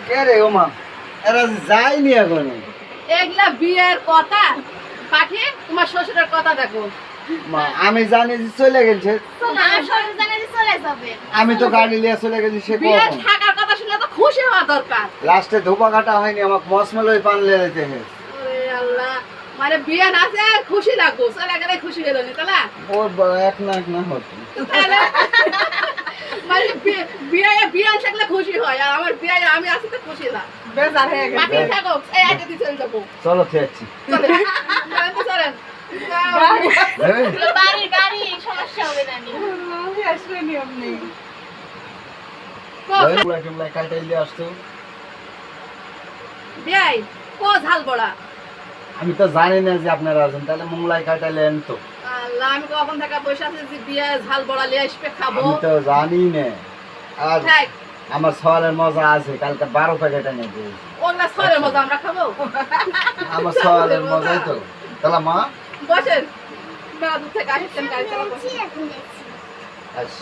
কে রে ওমা এরা যায়নি এখনো এগুলা বিয়ের কথা পাখি তোমার শ্বশুরের কথা দেখো মা আমি জানি যে চলে গেছে আমার শ্বশুর জানে যে চলে যাবে। আমি তো গাড়ি নিয়ে চলে গেছি সে বিয়ে কখন থাকার কথা শুনলে তো খুশি হওয়া দরকার। লাস্টে ধোপা কাটা হয়নি আমাকে মশমেলই পান লিয়ে যেতে হয়েছে ওরে আল্লাহ, মানে বিয়ে নাচে খুশি লাগবো, চলে গেলে খুশি গেল নি তাহলে ওর এক না হতো তাহলে মানে বিয়ে থাকলে খুশি হয়, আর আমার বিয়ে আমি আছি তো খুশি না বেজার হয়ে গেছে। বাকি থাকো এই আগে দিতে যাবো চলো খেয়েছি চলেন তো চলেন গাড়ি সমস্যা হবে না নি। বিয়াই কো ঝাল বড়া আমি তো জানি না যে আপনারা আছেন তাহলে মোংলাই কাটাইলেন তো আল্লাহ, আমি কখন থেকে বসে আছি যে বিয়ে ঝাল বড়া লিয়ে আসবে খাবো। আমি তো জানি না আর থাক, আমার সওয়ালের মজা আছে কালকে 12 প্যাকেট এনে দিয়েছি ওগুলা সরের মতো আমরা খাবো। আমার সওয়ালের মজাই তো তাহলে মা বসেন, না দূর থেকে আসছেন গাড়ি চালাবো। এখন দেখছি। আস